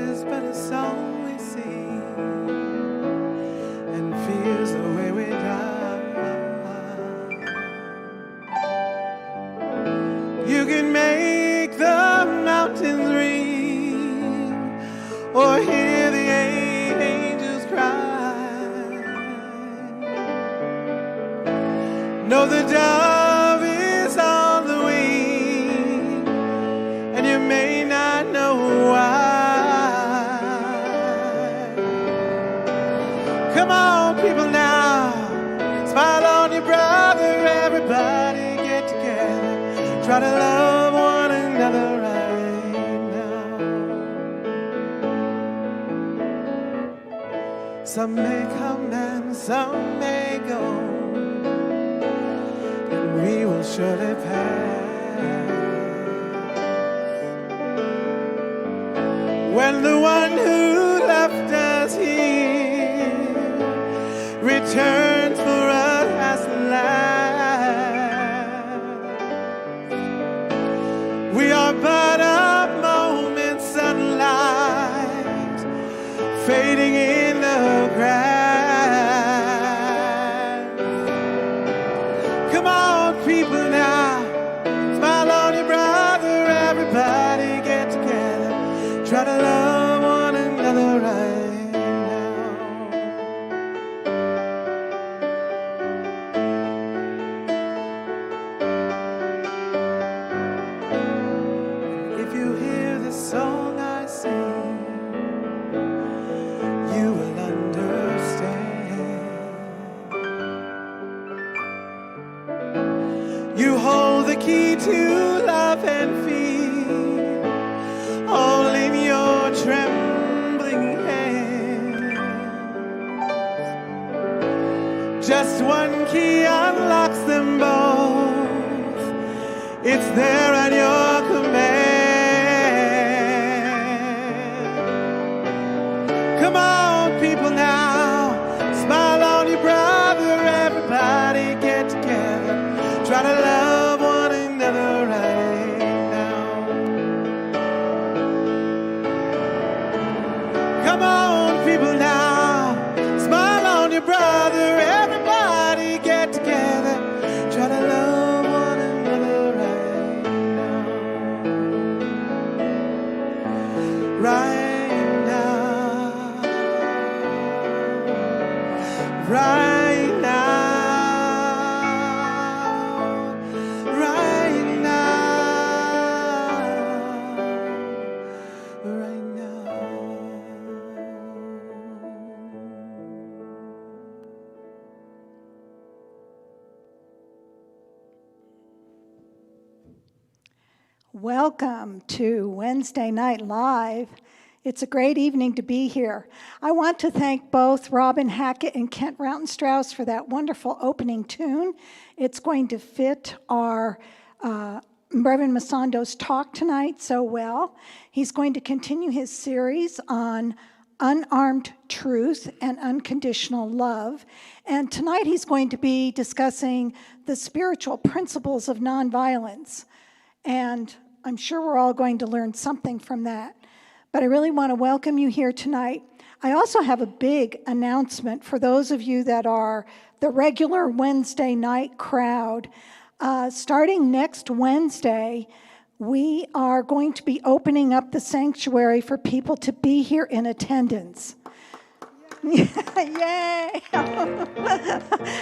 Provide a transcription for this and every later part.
is but a song we sing, and feels the way we die. You can make the mountains ring, or hear the angels cry. Know the dove is on the wing, and you may not know why. Come on, people, now, smile on your brother. Everybody get together, try to love one another right now. Some may come and some may go, and we will surely pass. When the one who left us here returns for us at last, we are but a moment's sunlight fading in the grass. Come on, people, now, smile on your brother. Everybody get together, try to love one another right now. If you hear the song I sing, you will understand. You hold the key to love and fear, all in your trembling hands. Just one key unlocks them both. It's there at your command. Come on, people, now, smile on your brother. Everybody get together, try to love one another right now. Come on, people, now, smile on your brother. Everybody get together, try to love one another right now. Right now. Right now. Right now. Right now. Welcome to Wednesday Night Live. It's a great evening to be here. I want to thank both Robin Hackett and Kent Rautenstrauss for that wonderful opening tune. It's going to fit our Reverend Masando's talk tonight so well. He's going to continue his series on unarmed truth and unconditional love. And tonight he's going to be discussing the spiritual principles of nonviolence. And I'm sure we're all going to learn something from that. But I really want to welcome you here tonight. I also have a big announcement for those of you that are the regular Wednesday night crowd. Starting next Wednesday, we are going to be opening up the sanctuary for people to be here in attendance. Yay!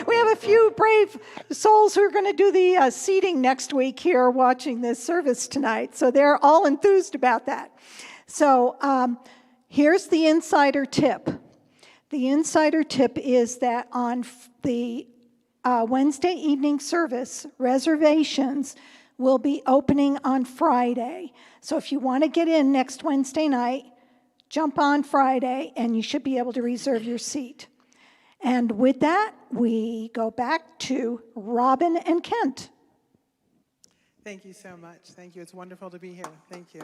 We have a few brave souls who are going to do the seating next week here watching this service tonight. So they're all enthused about that. So here's the insider tip. The insider tip is that on the Wednesday evening service, reservations will be opening on Friday. So if you want to get in next Wednesday night, jump on Friday and you should be able to reserve your seat. And with that, we go back to Robin and Kent. Thank you so much. Thank you. It's wonderful to be here. Thank you.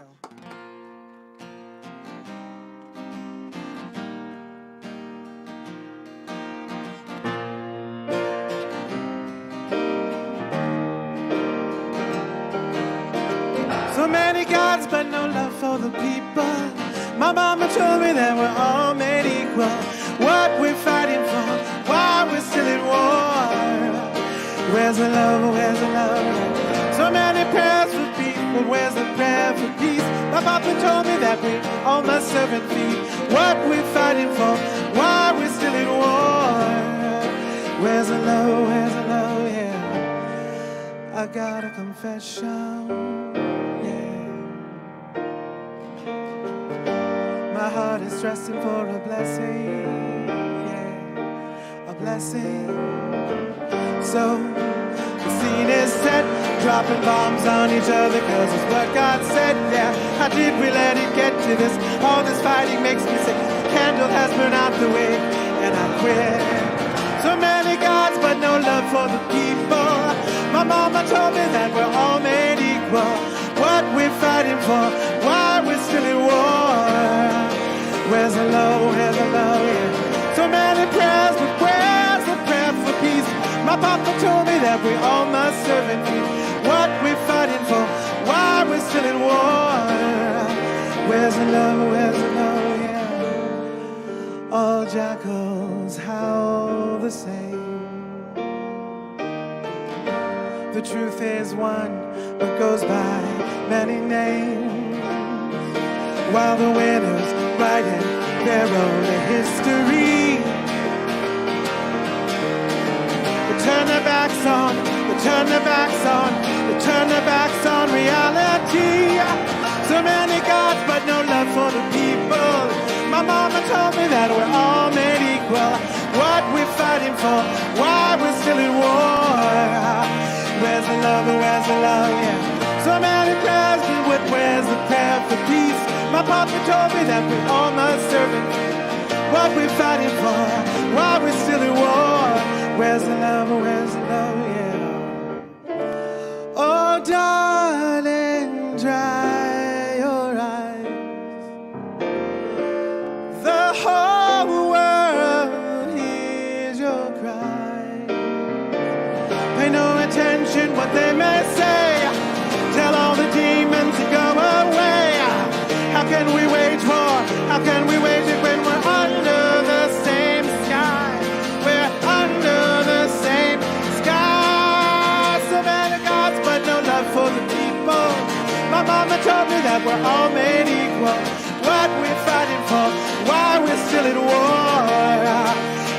So many gods, but no love for the people. My mama told me that we're all made equal. What we're fighting for, why we're still at war. Where's the love, where's the love? So many prayers for peace, but where's the prayer for peace? My papa told me that we all must serve and feed. What we're fighting for, why we're still at war. Where's the love, where's the love, yeah. I got a confession, yeah. My heart is trusting for a blessing, yeah. A blessing. So the scene is set, dropping bombs on each other, cause it's what God said, yeah. How did we let it get to this? All this fighting makes me sick. Candle has burned out the wick, and I quit. So many gods, but no love for the people. My mama told me that we're all made equal. What we're fighting for, why we're still at war. Where's the love, where's the love, yeah. So many prayers, but where's the prayer for peace? My papa told me that we all must serve and feed. What we're fighting for, why we're still at war. Where's the love, where's the love, yeah. All jackals howl the same. The truth is one, but goes by many names. While the winners writing their own history. Turn their backs on, they turn their backs on, they turn their backs on reality. So many gods, but no love for the people. My mama told me that we're all made equal. What we're fighting for, why we're still at war. Where's the love, where's the love, yeah. So many prayers, but where's the prayer for peace? My papa told me that we all must serve and what we're fighting for, why we're still at war. Where's the love, where's the love, yeah. Oh, darling, dry your eyes. The whole world hears your cry. Pay no attention what they may say. Tell all the demons to go away. How can we wage war? How can we wage it when we're under the same sky? We're under the same sky. So many gods, but no love for the people. My mama told me that we're all made equal. What we're fighting for, why we're still at war.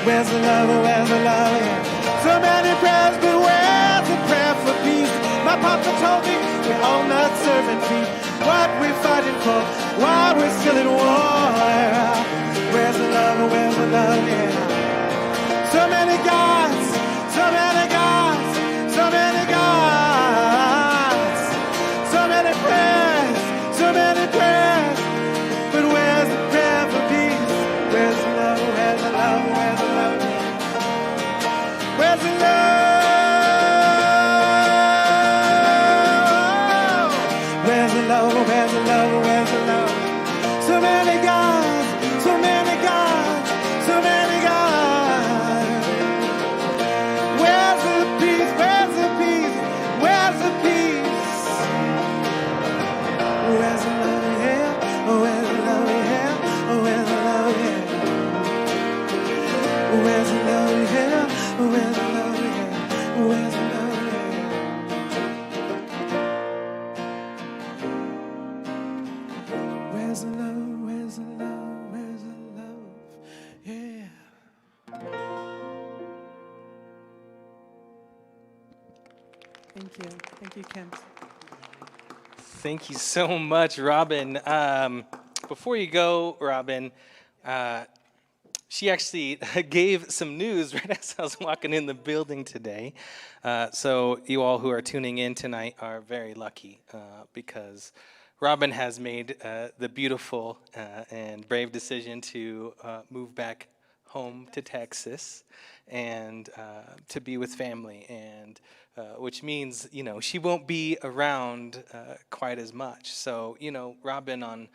Where's the love, where's the love, yeah. So many prayers, but where's the prayer for peace? My papa told me we all must serve and feed. What we're fighting for, why we're still at war. Where's the love, where's the love, yeah. So many gods, so many gods, so many gods. So many prayers, so many prayers. But where's the prayer for peace? Where's the love, where's the love, where's the love? Where's the love? Where's the love, where's the love, where's the love? So many gods, so many gods, so many gods. Where's the peace, where's the peace, where's the peace? Where's the love, yeah, where's the love, yeah, where's the love, yeah. Where's the love, yeah, where's the love, yeah, where's the love, yeah. Where's the love, where's the love, where's the love, yeah. Thank you, Kent. Thank you so much, Robin. Before you go, Robin, she actually gave some news right as I was walking in the building today. So you all who are tuning in tonight are very lucky because Robin has made the beautiful and brave decision to move back home to Texas and to be with family, and which means, she won't be around quite as much. So, Robin, on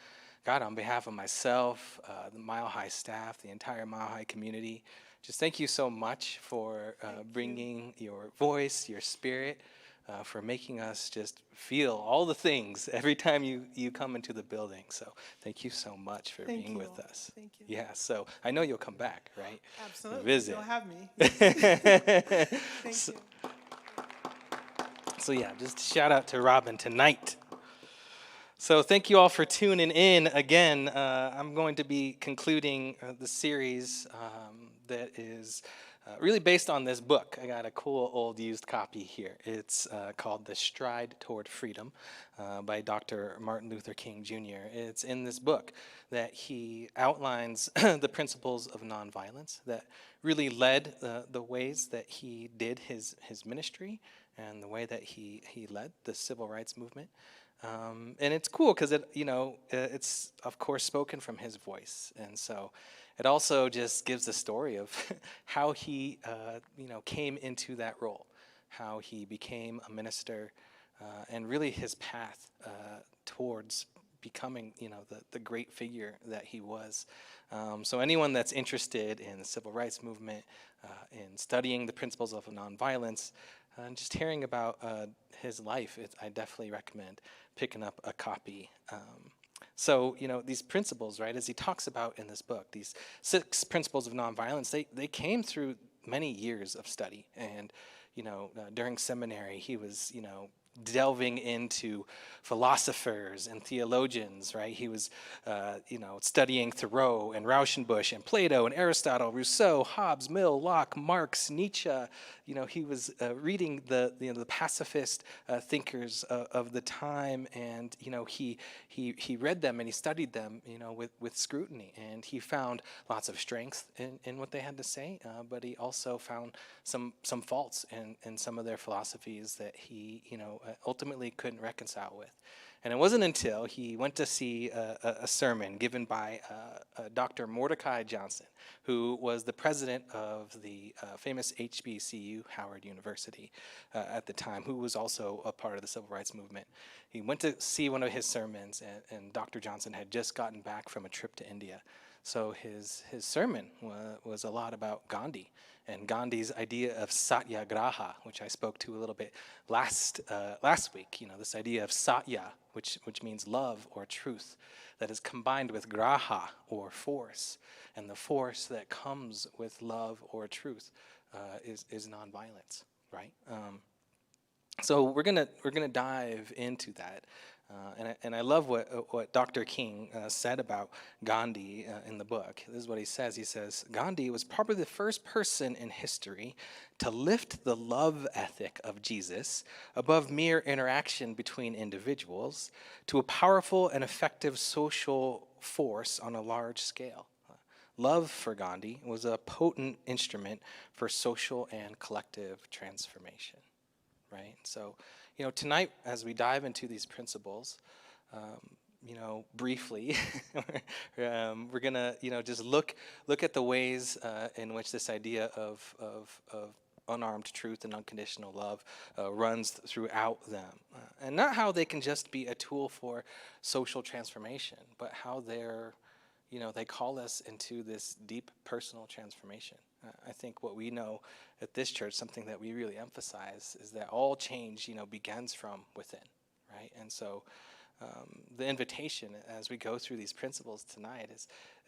behalf of myself, the Mile High staff, the entire Mile High community, just thank you so much for bringing your voice, your spirit for making us just feel all the things every time you come into the building. So thank you so much for Thank being you. with us. Thank you. Yeah, so I know you'll come back, right? Absolutely. Visit. You'll have me. Thank so, you. so yeah, just shout out to Robin tonight. So thank you all for tuning in again. I'm going to be concluding the series that is really based on this book. I got a cool old used copy here. It's called The Stride Toward Freedom by Dr. Martin Luther King Jr. It's in this book that he outlines the principles of nonviolence that really led the ways that he did his ministry and the way that he led the civil rights movement. And it's cool because it's of course spoken from his voice, and so it also just gives a story of how he came into that role, how he became a minister, and really his path towards becoming the great figure that he was. So anyone that's interested in the civil rights movement, in studying the principles of nonviolence, and just hearing about his life, I definitely recommend picking up a copy. So, these principles, right, as he talks about in this book, these 6 principles of nonviolence, they came through many years of study. And, during seminary, he was, delving into philosophers and theologians, right? He was, studying Thoreau and Rauschenbusch and Plato and Aristotle, Rousseau, Hobbes, Mill, Locke, Marx, Nietzsche. He was reading the pacifist thinkers of the time, and he read them and he studied them, with scrutiny, and he found lots of strength in what they had to say, but he also found some faults in some of their philosophies that he ultimately couldn't reconcile with. And it wasn't until he went to see a sermon given by Dr. Mordecai Johnson, who was the president of the famous HBCU, Howard University, at the time, who was also a part of the civil rights movement. He went to see one of his sermons, and Dr. Johnson had just gotten back from a trip to India. So his sermon was a lot about Gandhi and Gandhi's idea of satyagraha, which I spoke to a little bit last week. This idea of satya, which means love or truth, that is combined with graha or force, and the force that comes with love or truth is nonviolence, right? So we're gonna dive into that, and I love what Dr. King said about Gandhi in the book. This is what he says. He says, Gandhi was probably the first person in history to lift the love ethic of Jesus above mere interaction between individuals to a powerful and effective social force on a large scale. Love for Gandhi was a potent instrument for social and collective transformation. Right? So, tonight, as we dive into these principles, briefly, we're gonna, just look at the ways in which this idea of unarmed truth and unconditional love runs throughout them, and not how they can just be a tool for social transformation, but how they call us into this deep personal transformation. I think what we know at this church, something that we really emphasize, is that all change, begins from within, right? And so the invitation as we go through these principles tonight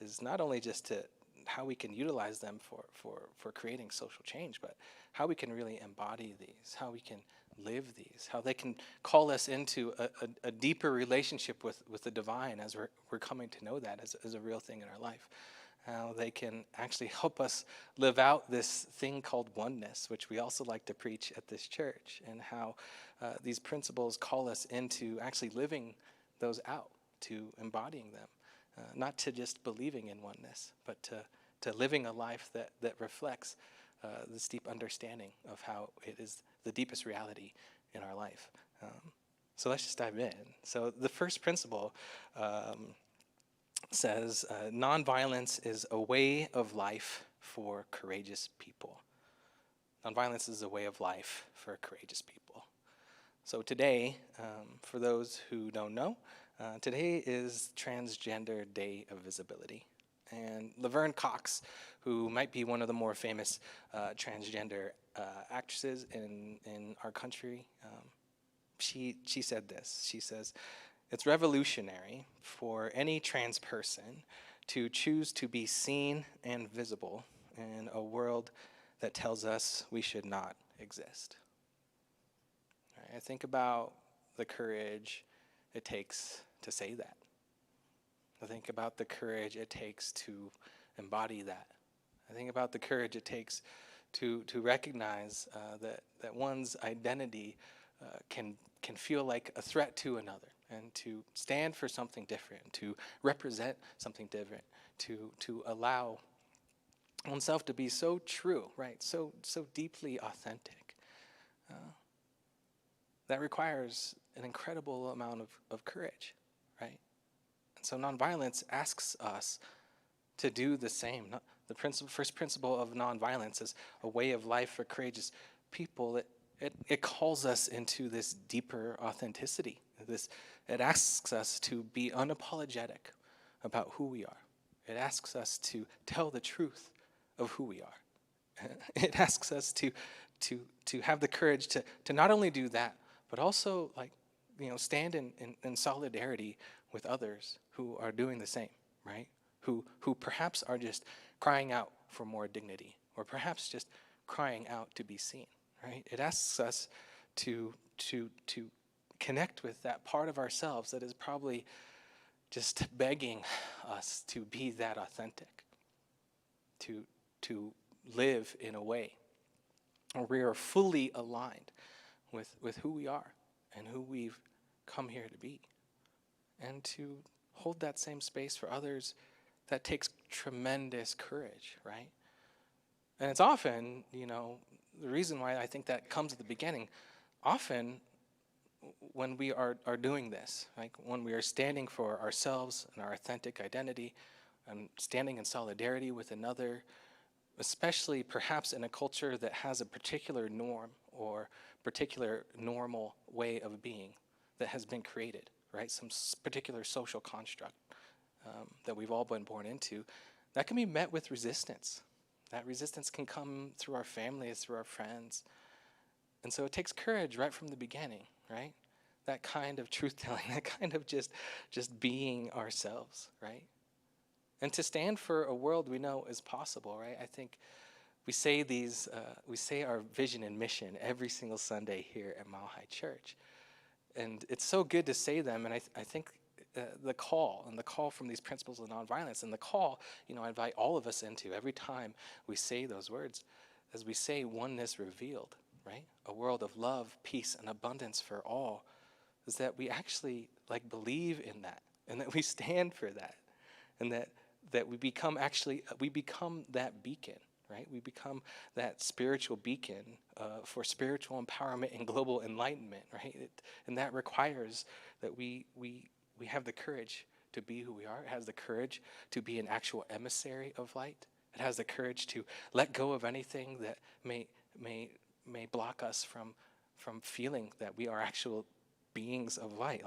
is not only just to how we can utilize them for creating social change, but how we can really embody these, how we can live these, how they can call us into a deeper relationship with the divine as we're coming to know that as a real thing in our life. How they can actually help us live out this thing called oneness, which we also like to preach at this church, and how these principles call us into actually living those out, to embodying them, not to just believing in oneness, but to living a life that reflects this deep understanding of how it is the deepest reality in our life. So let's just dive in. So the first principle says, nonviolence is a way of life for courageous people. Nonviolence is a way of life for courageous people. So today, for those who don't know, today is Transgender Day of Visibility. And Laverne Cox, who might be one of the more famous transgender actresses in our country, she said this. She says, "It's revolutionary for any trans person to choose to be seen and visible in a world that tells us we should not exist." Right? I think about the courage it takes to say that. I think about the courage it takes to embody that. I think about the courage it takes to recognize that one's identity can feel like a threat to another, and to stand for something different, to represent something different, to allow oneself to be so true, right? So deeply authentic. That requires an incredible amount of courage, right? And so nonviolence asks us to do the same. The first principle of nonviolence is a way of life for courageous people. It calls us into this deeper authenticity. It asks us to be unapologetic about who we are. It asks us to tell the truth of who we are. It asks us to have the courage to not only do that, but also stand in solidarity with others who are doing the same, right? Who perhaps are just crying out for more dignity, or perhaps just crying out to be seen, right? It asks us to connect with that part of ourselves that is probably just begging us to be that authentic, to live in a way where we are fully aligned with who we are and who we've come here to be. And to hold that same space for others, that takes tremendous courage, right? And it's often, the reason why I think that comes at the beginning, often when we are doing this, like when we are standing for ourselves and our authentic identity and standing in solidarity with another, especially perhaps in a culture that has a particular norm or particular normal way of being that has been created, right? Some particular social construct that we've all been born into, that can be met with resistance. That resistance can come through our families, through our friends. And so it takes courage right from the beginning, right? That kind of truth-telling, that kind of just being ourselves, right? And to stand for a world we know is possible, right? I think we say our vision and mission every single Sunday here at Mile High Church. And it's so good to say them, and I think the call from these principles of nonviolence, and the call, I invite all of us into every time we say those words, as we say oneness revealed, right? A world of love, peace, and abundance for all, is that we actually believe in that, and that we stand for that, and that we become that beacon, right? We become that spiritual beacon for spiritual empowerment and global enlightenment, right? And that requires that we have the courage to be who we are. It has the courage to be an actual emissary of light. It has the courage to let go of anything that may block us from feeling that we are actual beings of light.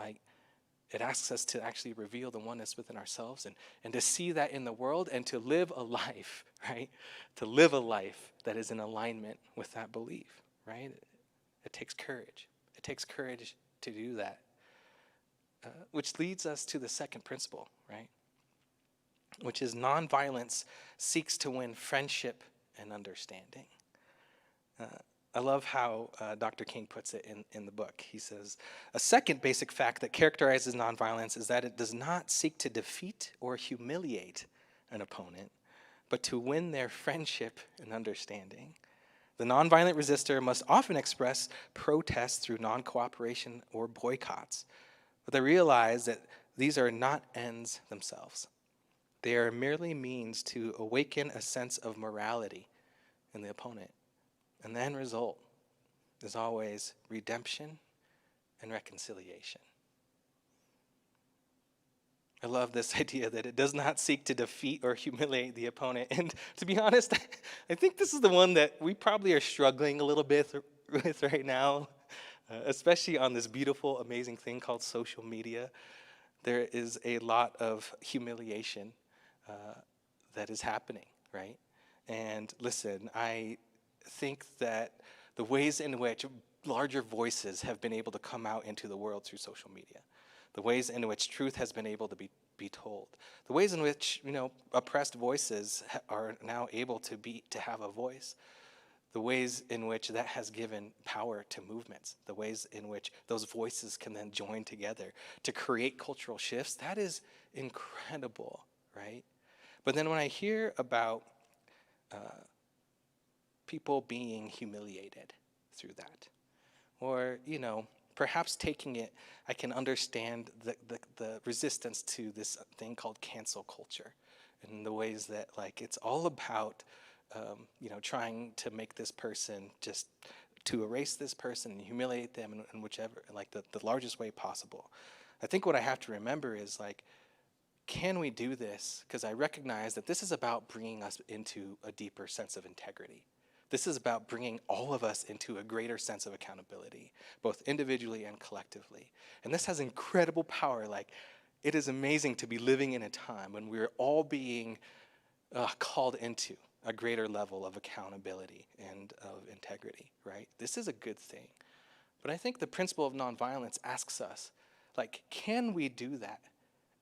It asks us to actually reveal the oneness within ourselves and to see that in the world, and to live a life, right? To live a life that is in alignment with that belief, right? It takes courage. It takes courage to do that. Which leads us to the second principle, right? Which is nonviolence seeks to win friendship and understanding. I love how Dr. King puts it in the book. He says, a second basic fact that characterizes nonviolence is that it does not seek to defeat or humiliate an opponent, but to win their friendship and understanding. The nonviolent resistor must often express protest through non-cooperation or boycotts, but they realize that these are not ends themselves. They are merely means to awaken a sense of morality in the opponent. And the end result is always redemption and reconciliation. I love this idea that it does not seek to defeat or humiliate the opponent. And to be honest, I think this is the one that we probably are struggling a little bit with right now, especially on this beautiful, amazing thing called social media. There is a lot of humiliation that is happening, right? And listen, I think that the ways in which larger voices have been able to come out into the world through social media, the ways in which truth has been able to be told, the ways in which, oppressed voices are now able to have a voice, the ways in which that has given power to movements, the ways in which those voices can then join together to create cultural shifts, that is incredible, right? But then when I hear about people being humiliated through that, or, perhaps taking it, I can understand the resistance to this thing called cancel culture, and the ways that, like, it's all about trying to make this person, just to erase this person and humiliate them in whichever, like, the largest way possible. I think what I have to remember is, like, can we do this? Because I recognize that this is about bringing us into a deeper sense of integrity. This is about bringing all of us into a greater sense of accountability, both individually and collectively. And this has incredible power. Like, it is amazing to be living in a time when we're all being called into a greater level of accountability and of integrity, right? This is a good thing. But I think the principle of nonviolence asks us, like, can we do that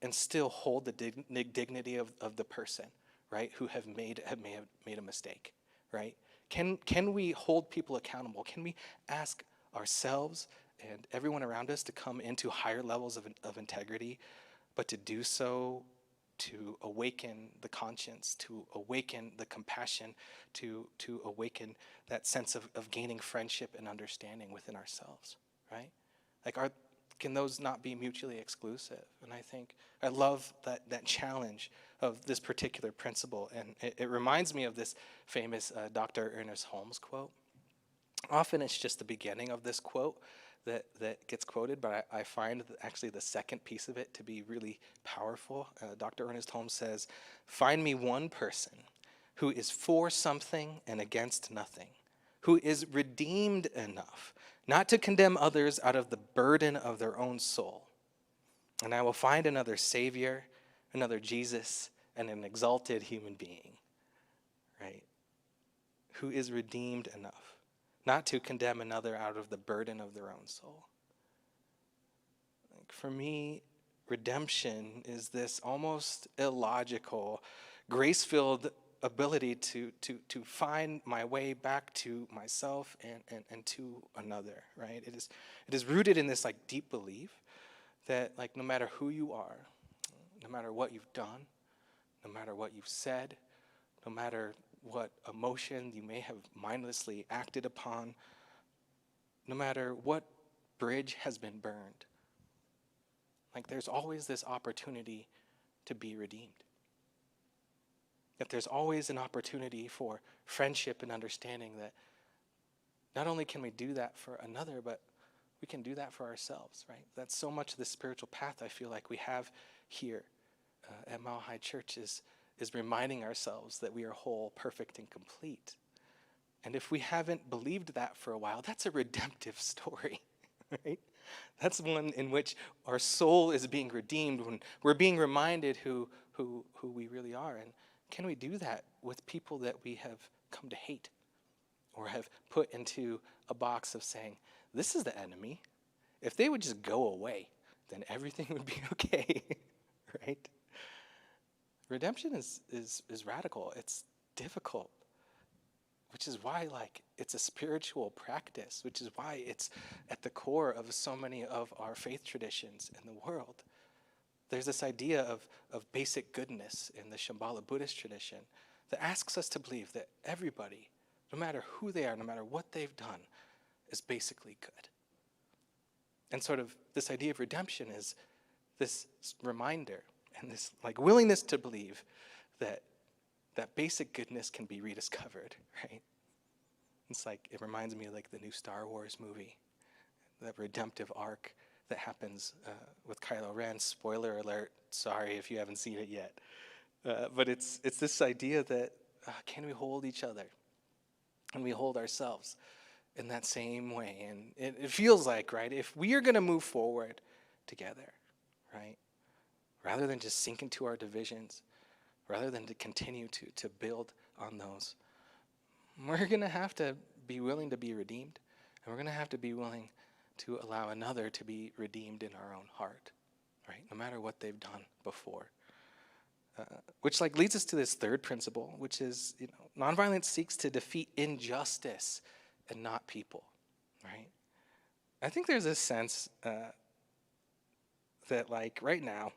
and still hold the dignity of the person, right, who may have made a mistake, right? Can we hold people accountable? Can we ask ourselves and everyone around us to come into higher levels of integrity, but to do so to awaken the conscience, to awaken the compassion, to awaken that sense of gaining friendship and understanding within ourselves, right? Like, can those not be mutually exclusive? And I love that challenge of this particular principle. And it reminds me of this famous Dr. Ernest Holmes quote. Often it's just the beginning of this quote that gets quoted, but I find actually the second piece of it to be really powerful. Dr. Ernest Holmes says, "Find me one person who is for something and against nothing, who is redeemed enough not to condemn others out of the burden of their own soul. And I will find another Savior, another Jesus, and an exalted human being," right? Who is redeemed enough not to condemn another out of the burden of their own soul. Like, for me, redemption is this almost illogical, grace-filled ability to find my way back to myself and to another, right? It is rooted in this, like, deep belief that, like, no matter who you are, no matter what you've done, no matter what you've said, no matter what emotion you may have mindlessly acted upon, no matter what bridge has been burned, like, there's always this opportunity to be redeemed. That there's always an opportunity for friendship and understanding, that not only can we do that for another, but we can do that for ourselves, right? That's so much of the spiritual path I feel like we have here at Mile High Church is reminding ourselves that we are whole, perfect, and complete. And if we haven't believed that for a while, that's a redemptive story, right? That's one in which our soul is being redeemed, when we're being reminded who we really are. And can we do that with people that we have come to hate or have put into a box of saying, this is the enemy? If they would just go away, then everything would be okay, right? Redemption is radical. It's difficult, which is why, like, it's a spiritual practice, which is why it's at the core of so many of our faith traditions in the world. There's this idea of basic goodness in the Shambhala Buddhist tradition that asks us to believe that everybody, no matter who they are, no matter what they've done, is basically good. And sort of this idea of redemption is this reminder and this, like, willingness to believe that basic goodness can be rediscovered, right? It's like, it reminds me of, like, the new Star Wars movie, that redemptive arc that happens with Kylo Ren. Spoiler alert, sorry if you haven't seen it yet. But it's this idea that can we hold each other and we hold ourselves in that same way? And it feels like, right, if we are going to move forward together, right, rather than just sink into our divisions, rather than to continue to build on those, we're going to have to be willing to be redeemed, and we're going to have to be willing to allow another to be redeemed in our own heart, right? No matter what they've done before. Which leads us to this third principle, which is, nonviolence seeks to defeat injustice and not people, right? I think there's a sense that right now,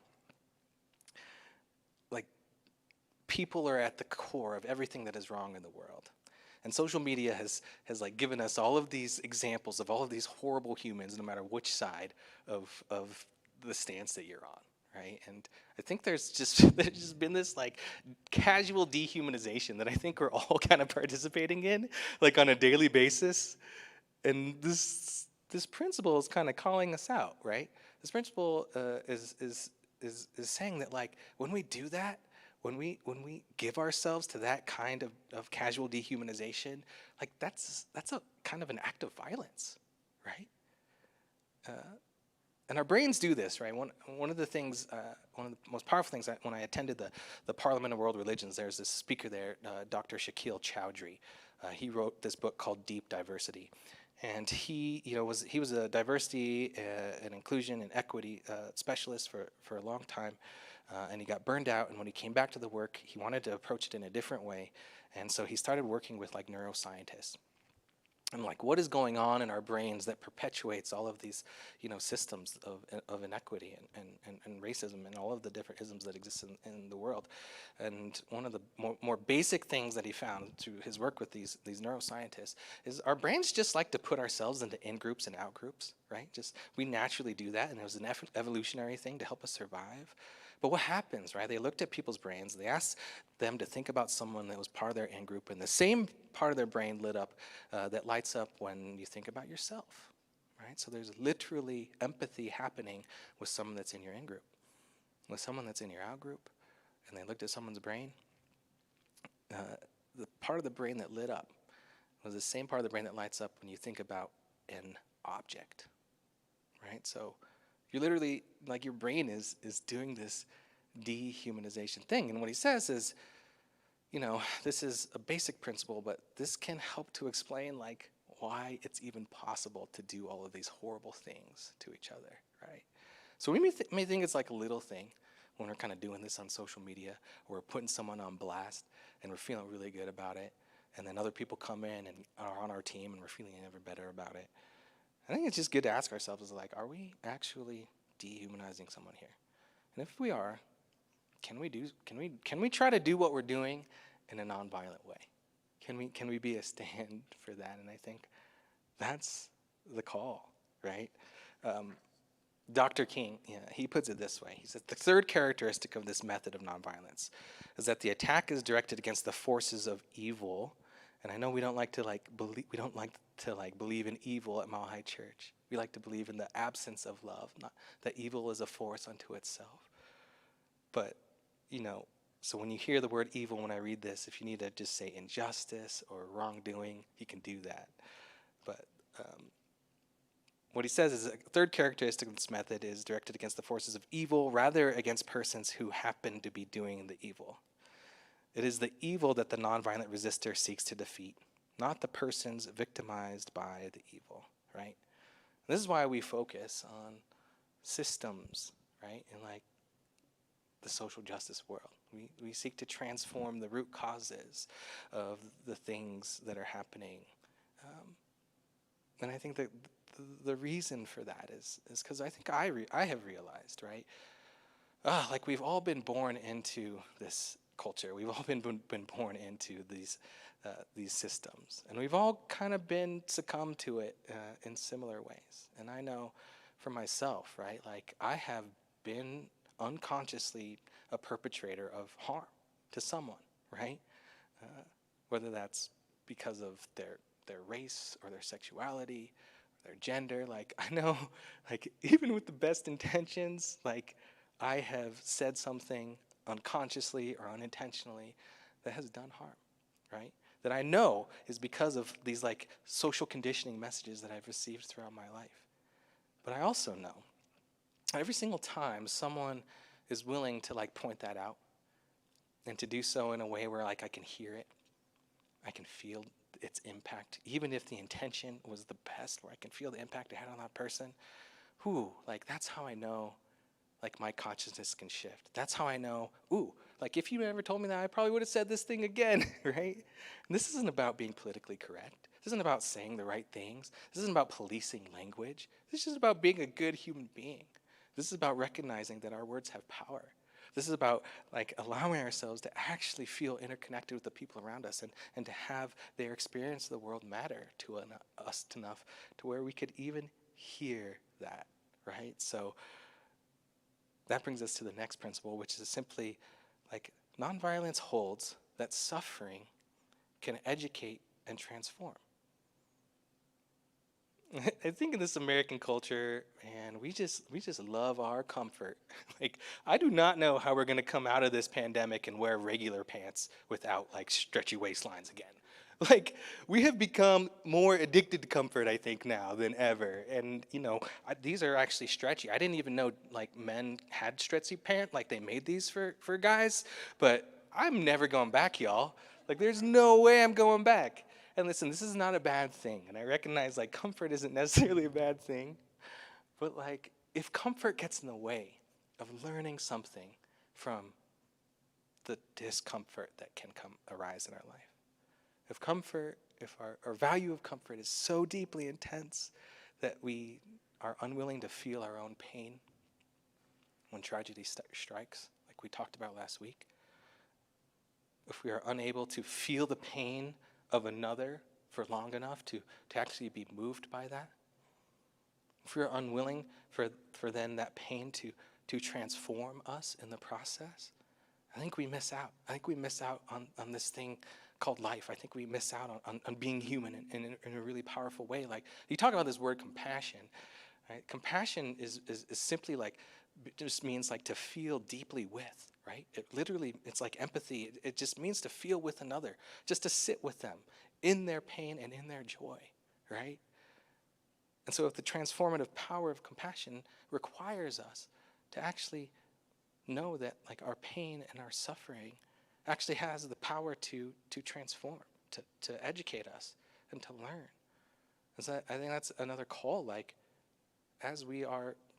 people are at the core of everything that is wrong in the world. And social media has given us all of these examples of all of these horrible humans, no matter which side of the stance that you're on, right? And I think there's just been this casual dehumanization that I think we're all kind of participating in, on a daily basis. And this principle is kind of calling us out, right? This principle is saying that when we do that, when we give ourselves to that kind of casual dehumanization, that's a kind of an act of violence, right? And our brains do this, right? One of the things, one of the most powerful things, when I attended the Parliament of World Religions, there's this speaker there, Dr. Shakil Chowdhury. He wrote this book called Deep Diversity, and he was a diversity and inclusion and equity specialist for a long time. And he got burned out, and when he came back to the work, he wanted to approach it in a different way. And so he started working with neuroscientists. And what is going on in our brains that perpetuates all of these, systems of inequity and racism and all of the different isms that exist in the world. And one of the more basic things that he found through his work with these neuroscientists is our brains just like to put ourselves into in-groups and out-groups, right? We naturally do that, and it was an evolutionary thing to help us survive. But what happens, right? They looked at people's brains. They asked them to think about someone that was part of their in-group, and the same part of their brain lit up that lights up when you think about yourself, right? So there's literally empathy happening with someone that's in your in-group, with someone that's in your out-group, and they looked at someone's brain. The part of the brain that lit up was the same part of the brain that lights up when you think about an object, right? So you're literally, your brain is doing this dehumanization thing. And what he says is, this is a basic principle, but this can help to explain, why it's even possible to do all of these horrible things to each other, right? So we may think it's a little thing when we're kind of doing this on social media, or we're putting someone on blast, and we're feeling really good about it, and then other people come in and are on our team, and we're feeling ever better about it. I think it's just good to ask ourselves, are we actually dehumanizing someone here? And if we are, can we try to do what we're doing in a nonviolent way? Can we be a stand for that? And I think that's the call, right? Dr. King, he puts it this way. He says, the third characteristic of this method of nonviolence is that the attack is directed against the forces of evil. And I know we don't like to believe in evil at Mile High Church. We like to believe in the absence of love, not that evil is a force unto itself. But, so when you hear the word evil when I read this, if you need to just say injustice or wrongdoing, you can do that. But what he says is a third characteristic of this method is directed against the forces of evil, rather against persons who happen to be doing the evil. It is the evil that the nonviolent resistor seeks to defeat, not the persons victimized by the evil, right? And this is why we focus on systems, right, in the social justice world. We seek to transform the root causes of the things that are happening. And I think that the reason for that is because I think I have realized, right, we've all been born into this culture. We've all been born into these systems, and we've all kind of been succumbed to it in similar ways. And I know for myself, right, I have been unconsciously a perpetrator of harm to someone, right? Whether that's because of their race or their sexuality, or their gender. I know, even with the best intentions, I have said something unconsciously or unintentionally that has done harm, right? That I know is because of these social conditioning messages that I've received throughout my life. But I also know every single time someone is willing to point that out, and to do so in a way where like I can hear it, I can feel its impact, even if the intention was the best, where I can feel the impact it had on that person. Like that's how I know like my consciousness can shift. That's how I know, like if you never told me that, I probably would have said this thing again, right? And this isn't about being politically correct. This isn't about saying the right things. This isn't about policing language. This is just about being a good human being. This is about recognizing that our words have power. This is about like allowing ourselves to actually feel interconnected with the people around us and to have their experience of the world matter to us enough to where we could even hear that, right? So that brings us to the next principle, which is simply like nonviolence holds that suffering can educate and transform. I think in this American culture, man, we just love our comfort. Like, I do not know how we're gonna come out of this pandemic and wear regular pants without like stretchy waistlines again. Like, we have become more addicted to comfort, I think, now than ever. And these are actually stretchy. I didn't even know like men had stretchy pants. Like they made these for guys. But I'm never going back, y'all. Like, there's no way I'm going back. And listen, this is not a bad thing. And I recognize like comfort isn't necessarily a bad thing. But like, if comfort gets in the way of learning something from the discomfort that can arise in our life, if our value of comfort is so deeply intense that we are unwilling to feel our own pain when tragedy strikes, like we talked about last week, if we are unable to feel the pain of another for long enough to actually be moved by that, if we are unwilling for then that pain to transform us in the process, I think we miss out. I think we miss out on this thing called life. I think we miss out on being human in a really powerful way. Like, you talk about this word compassion, right? Compassion is simply like, it just means like to feel deeply with, right? It's like empathy. It just means to feel with another, just to sit with them in their pain and in their joy, right? And so if the transformative power of compassion requires us to actually know that like our pain and our suffering actually has the power to transform, to educate us and to learn. And so I think that's another call, like as we're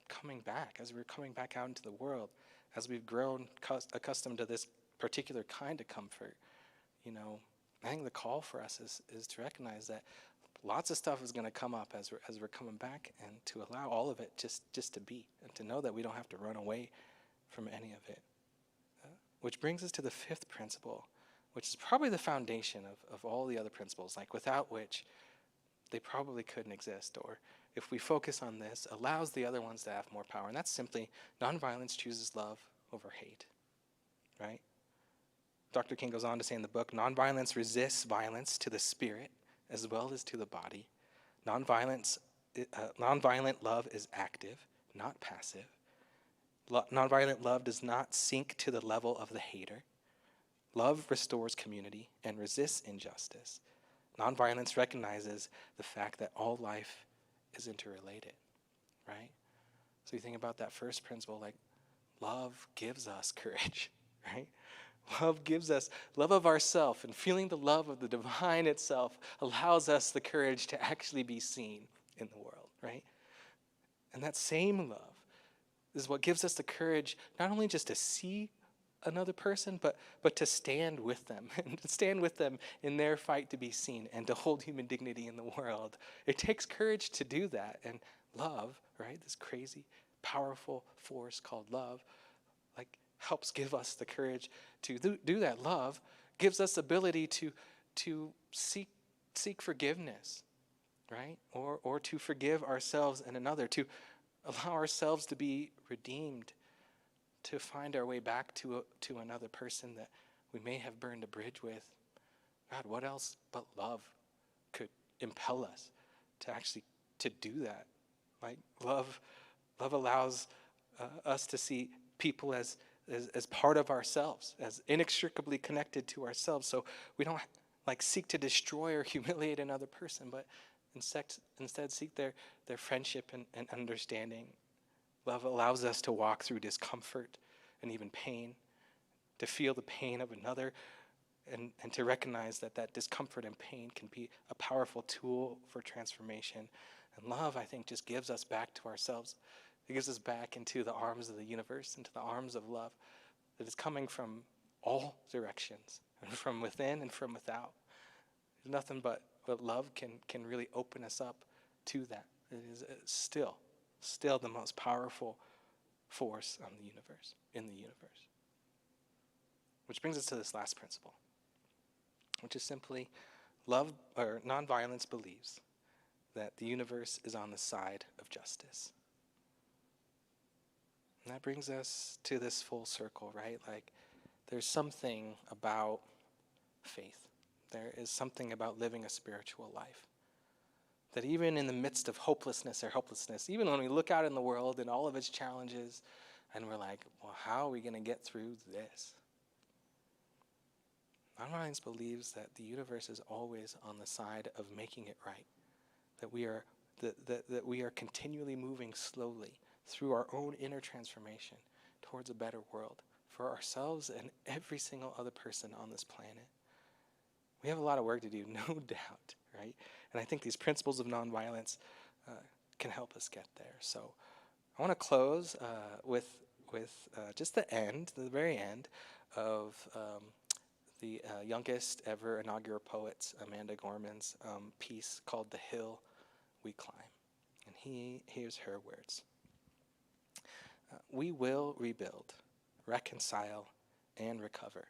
coming back out into the world, as we've grown accustomed to this particular kind of comfort, I think the call for us is to recognize that lots of stuff is going to come up as we're coming back, and to allow all of it just to be, and to know that we don't have to run away from any of it. Which brings us to the fifth principle, which is probably the foundation of all the other principles, like without which they probably couldn't exist, or if we focus on this, allows the other ones to have more power. And that's simply nonviolence chooses love over hate, right? Dr. King goes on to say in the book, nonviolence resists violence to the spirit as well as to the body. Nonviolent love is active, not passive. Nonviolent love does not sink to the level of the hater. Love restores community and resists injustice. Nonviolence recognizes the fact that all life is interrelated, right? So you think about that first principle, like love gives us courage, right? Love gives us love of ourself, and feeling the love of the divine itself allows us the courage to actually be seen in the world, right? And that same love is what gives us the courage not only just to see another person, but to stand with them, and to stand with them in their fight to be seen and to hold human dignity in the world. It takes courage to do that, and love, right, this crazy, powerful force called love, like helps give us the courage to do that. Love gives us the ability to seek forgiveness, right, or to forgive ourselves and another, to allow ourselves to be redeemed, to find our way back to another person that we may have burned a bridge with. God, what else but love could impel us to actually to do that? Like love allows us to see people as part of ourselves, as inextricably connected to ourselves. So we don't like seek to destroy or humiliate another person, but instead seek their friendship and understanding. Love allows us to walk through discomfort and even pain to feel the pain of another, and to recognize that discomfort and pain can be a powerful tool for transformation. And love, I think, just gives us back to ourselves. It gives us back into the arms of the universe, into the arms of love that is coming from all directions, and from within and from without. There's nothing but love can really open us up to that. It is still the most powerful force in the universe. Which brings us to this last principle, which is simply love, or nonviolence believes that the universe is on the side of justice. And that brings us to this full circle, right? Like, there's something about faith. There is something about living a spiritual life. That even in the midst of hopelessness or helplessness, even when we look out in the world and all of its challenges, and we're like, well, how are we going to get through this? Nonviolence believes that the universe is always on the side of making it right. That we are continually moving slowly through our own inner transformation towards a better world for ourselves and every single other person on this planet. We have a lot of work to do, no doubt, right? And I think these principles of nonviolence can help us get there. So I want to close with just the very end of the youngest ever inaugural poet, Amanda Gorman's piece called "The Hill We Climb." And here's her words. We will rebuild, reconcile, and recover.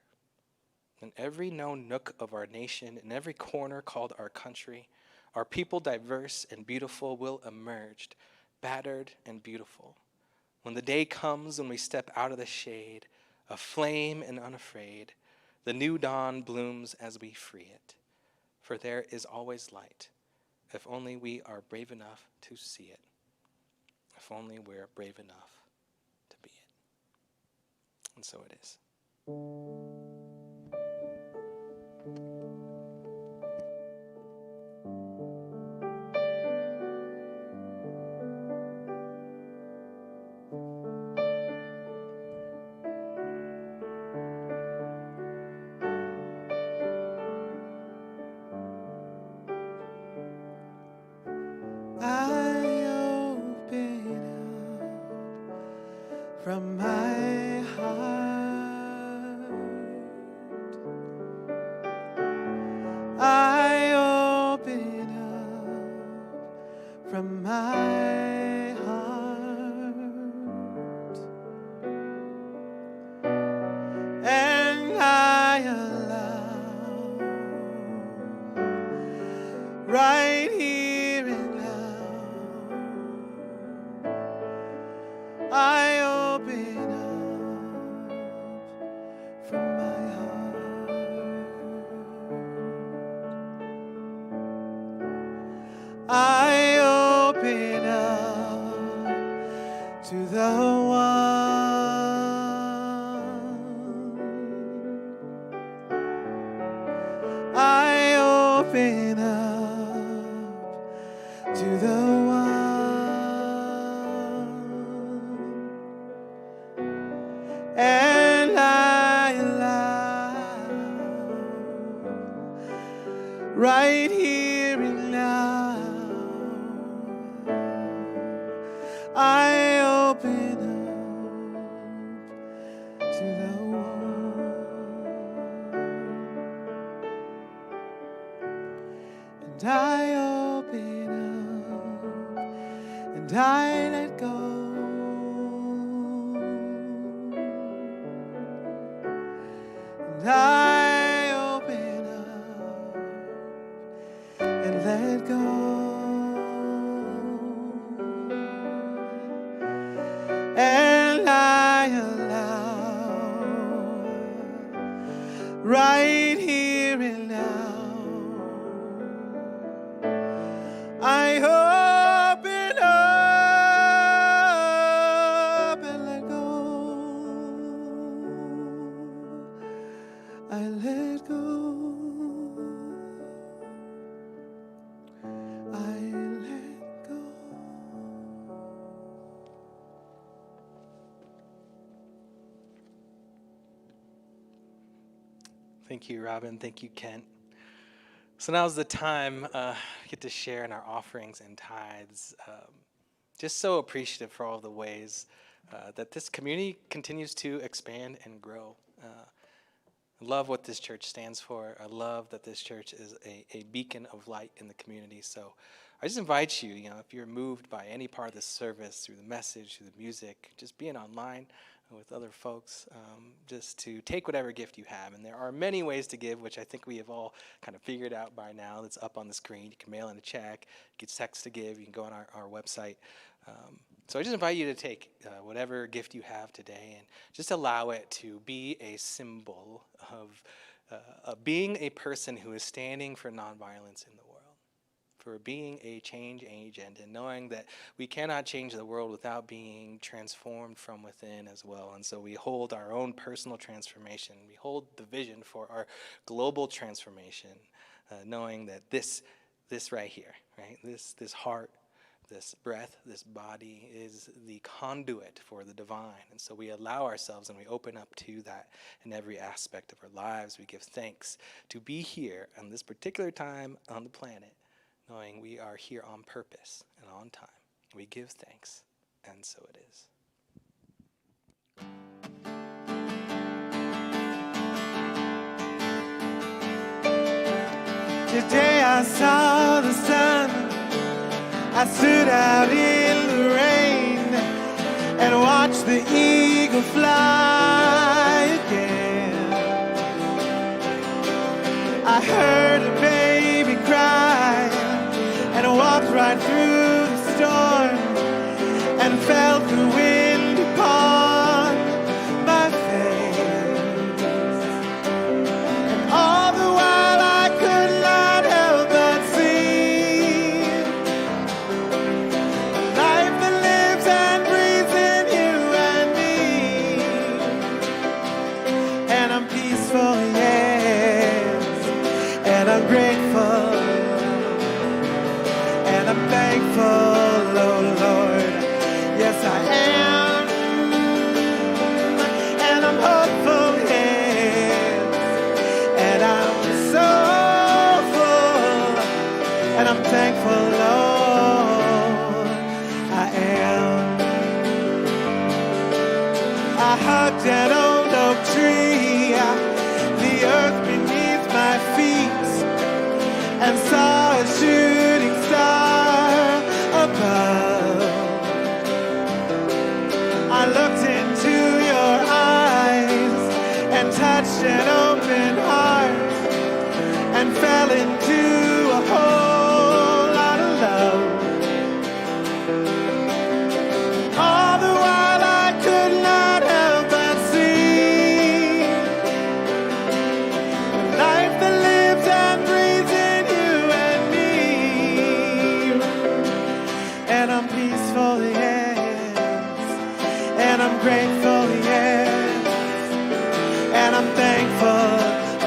In every known nook of our nation, in every corner called our country, our people diverse and beautiful will emerge, battered and beautiful. When the day comes when we step out of the shade, aflame and unafraid, the new dawn blooms as we free it. For there is always light, if only we are brave enough to see it. If only we're brave enough to be it. And so it is. I open up from my heart. I open up from my heart, and I allow right here and I open up from my heart. I open up to the one. I open up to the one. And I allow right here and now. I open up to the one. And I open up and I let go. And I open up and let go. And I allow right here and now. I open up and let go. I let go. I let go. Thank you, Robin. Thank you, Kent. So now's the time we get to share in our offerings and tithes. Just so appreciative for all the ways that this community continues to expand and grow. I love what this church stands for. I love that this church is a beacon of light in the community. So I just invite you, if you're moved by any part of this service, through the message, through the music, just being online with other folks, just to take whatever gift you have. And there are many ways to give, which I think we have all kind of figured out by now. That's up on the screen. You can mail in a check, you can text to give, you can go on our website. So I just invite you to take whatever gift you have today and just allow it to be a symbol of being a person who is standing for nonviolence in the world, for being a change agent, and knowing that we cannot change the world without being transformed from within as well. And so we hold our own personal transformation. We hold the vision for our global transformation, knowing that this right here, right, this heart, this breath, this body is the conduit for the divine. And so we allow ourselves and we open up to that in every aspect of our lives. We give thanks to be here on this particular time on the planet, knowing we are here on purpose and on time. We give thanks, and so it is. Today I saw the sun. I stood out in the rain and watched the eagle fly again. I heard a baby cry and walked right through the storm and felt the wind upon my face. And all the while I could not help but see life that lives and breathes in you and me. And I'm peaceful, yes, and I'm grateful. And I'm thankful, oh Lord, yes I am. And I'm hopeful, yes, and I'm so full. And I'm thankful, Lord, I am. I hugged an old oak tree, the earth beneath my feet, and saw a shooting star above. I looked into your eyes and touched an open heart and fell into a whole lot of love. All the while I could not help but see life that lives and breathes in you and me. And I'm peaceful, yes, and I'm grateful, yes, and I'm thankful,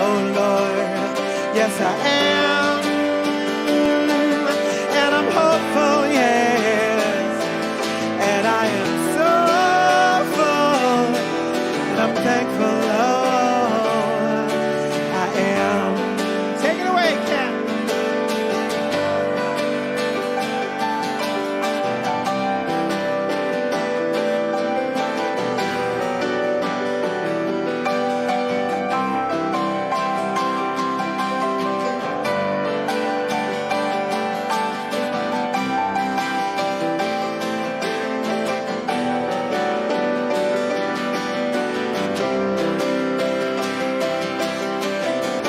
oh Lord, yes I am. And I'm hopeful, yes, and I am so full, and I'm thankful, Lord, I am. Take it away, Ken.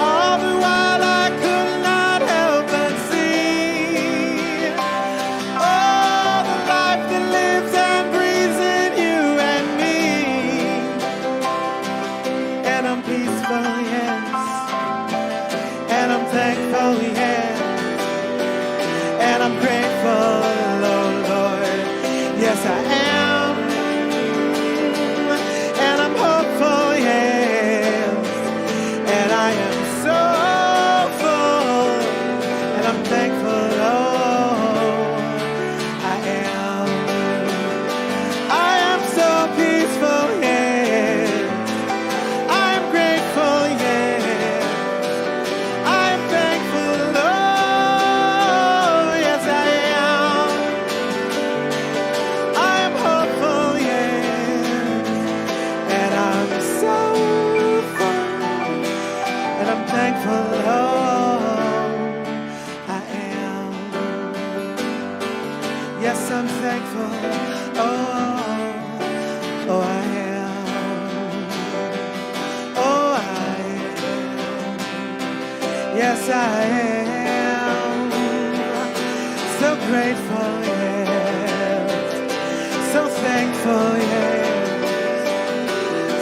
All the while I could not help but see all the life that lives and breathes in you and me. And I'm peaceful, yes, and I'm thankful, yes, and I'm grateful, oh Lord, yes I am. And I'm hopeful, yes, and I am so full, and I'm thankful, Lord, I am. I am so peaceful, yes, I am grateful, yes, I'm thankful, oh, I am. Yes, I'm thankful, oh, I am. Oh, I am. Yes, I am. So grateful, yes. So thankful, yes.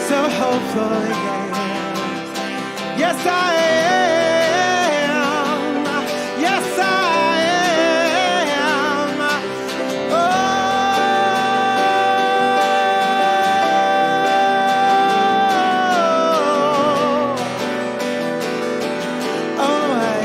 So hopeful, yes. Yes, I am. Yes, I am. Oh, oh, I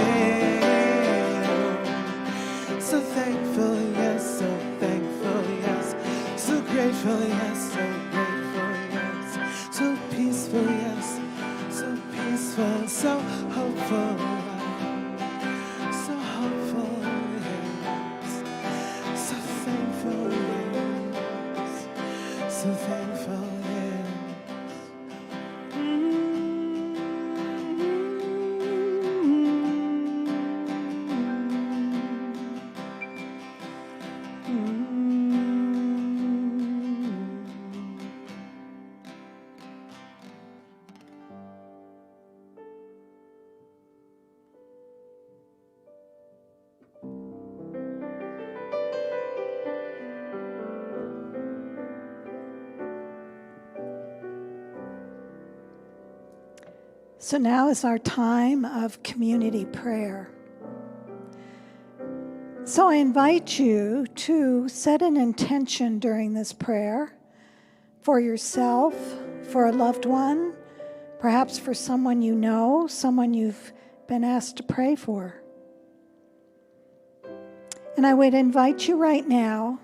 am. So thankful, yes, so thankful, yes. So grateful, yes, so grateful, yes. So peaceful, yes. So peaceful, so hopeful, yes. So thankful, yes. So thankful, yes. So now is our time of community prayer. So I invite you to set an intention during this prayer for yourself, for a loved one, perhaps for someone you know, someone you've been asked to pray for. And I would invite you right now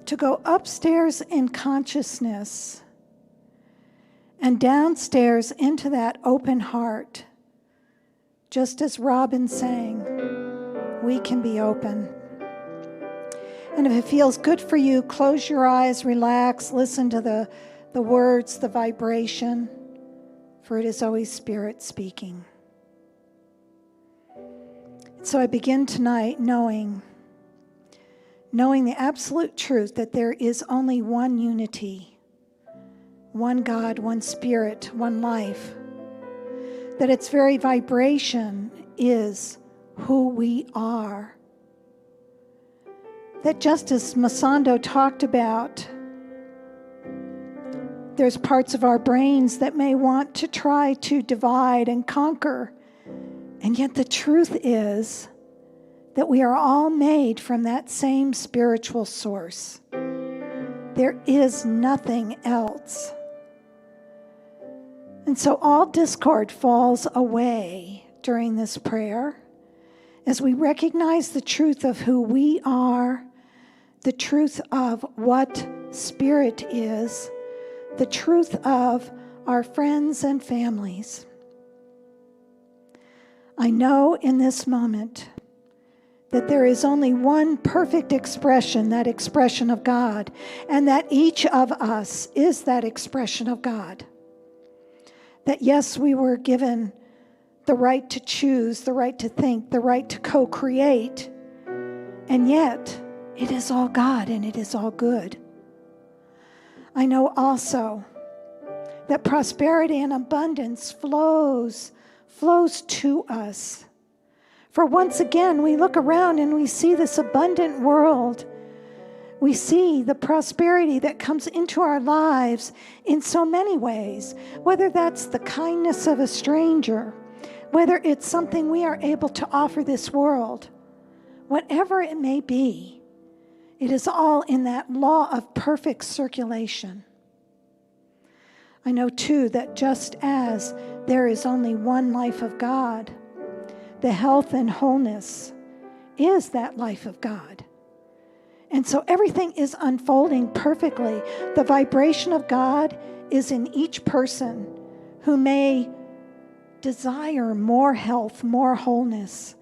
to go upstairs in consciousness and downstairs into that open heart. Just as Robin sang, we can be open. And if it feels good for you, close your eyes, relax, listen to the words, the vibration, for it is always Spirit speaking. So I begin tonight knowing the absolute truth that there is only one unity, one God, one Spirit, one life. That its very vibration is who we are. That just as Masando talked about, there's parts of our brains that may want to try to divide and conquer. And yet the truth is that we are all made from that same spiritual source. There is nothing else. And so all discord falls away during this prayer as we recognize the truth of who we are, the truth of what Spirit is, the truth of our friends and families. I know in this moment that there is only one perfect expression, that expression of God, and that each of us is that expression of God. That yes, we were given the right to choose, the right to think, the right to co-create, and yet it is all God and it is all good. I know also that prosperity and abundance flows to us. For once again, we look around and we see this abundant world. We see the prosperity that comes into our lives in so many ways, whether that's the kindness of a stranger, whether it's something we are able to offer this world, whatever it may be, it is all in that law of perfect circulation. I know too that just as there is only one life of God, the health and wholeness is that life of God. And so everything is unfolding perfectly. The vibration of God is in each person who may desire more health, more wholeness,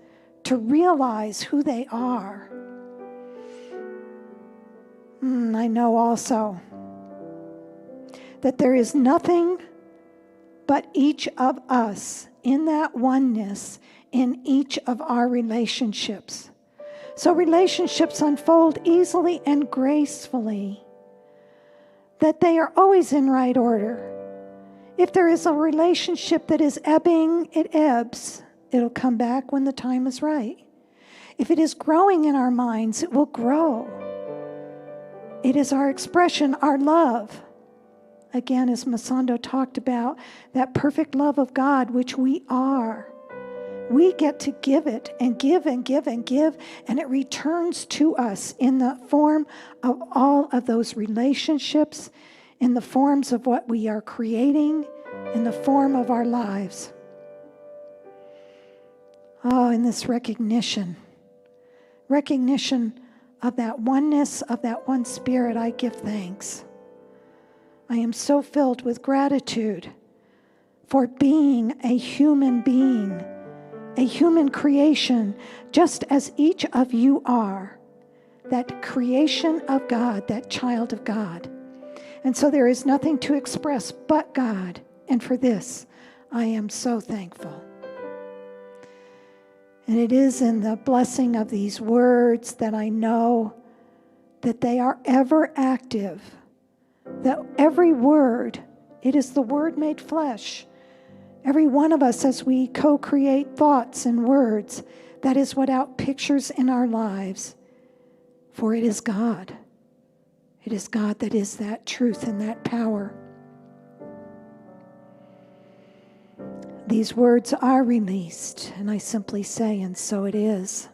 to realize who they are. I know also that there is nothing but each of us in that oneness in each of our relationships. So relationships unfold easily and gracefully, that they are always in right order. If there is a relationship that is ebbing, it ebbs. It'll come back when the time is right. If it is growing in our minds, it will grow. It is our expression, our love. Again, as Masando talked about, that perfect love of God, which we are. We get to give it and give and give and give, and it returns to us in the form of all of those relationships, in the forms of what we are creating, in the form of our lives. Oh, in this recognition of that oneness, of that one spirit, I give thanks. I am so filled with gratitude for being a human being, a human creation, just as each of you are, that creation of God, that child of God. And so there is nothing to express but God, and for this, I am so thankful. And it is in the blessing of these words that I know that they are ever active, that every word, it is the Word made flesh. Every one of us, as we co-create thoughts and words, that is what outpictures in our lives. For it is God. It is God that is that truth and that power. These words are released, and I simply say, and so it is.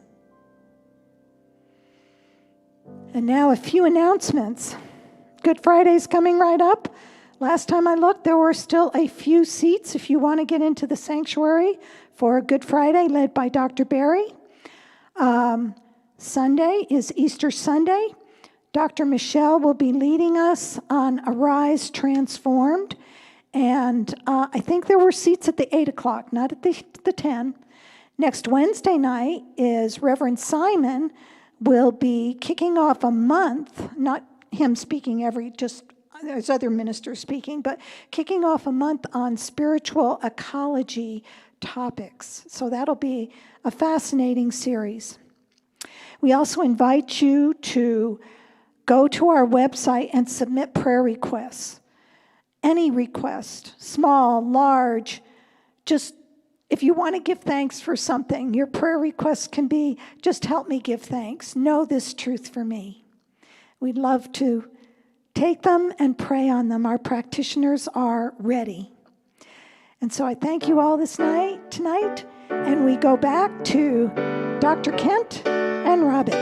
And now a few announcements. Good Friday's coming right up. Last time I looked, there were still a few seats if you want to get into the sanctuary for Good Friday, led by Dr. Barry. Sunday is Easter Sunday. Dr. Michelle will be leading us on Arise Transformed. And I think there were seats at the 8 o'clock, not at the 10. Next Wednesday night is Reverend Simon will be kicking off a month, not him speaking there's other ministers speaking, but kicking off a month on spiritual ecology topics. So that'll be a fascinating series. We also invite you to go to our website and submit prayer requests. Any request, small, large, just if you want to give thanks for something, your prayer request can be, just help me give thanks. Know this truth for me. We'd love to take them and pray on them. Our practitioners are ready. And so I thank you all tonight, and we go back to Dr. Kent and Robin.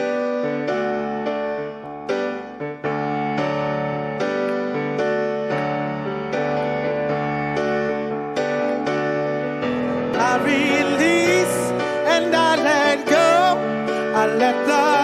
I release and I let go. I let the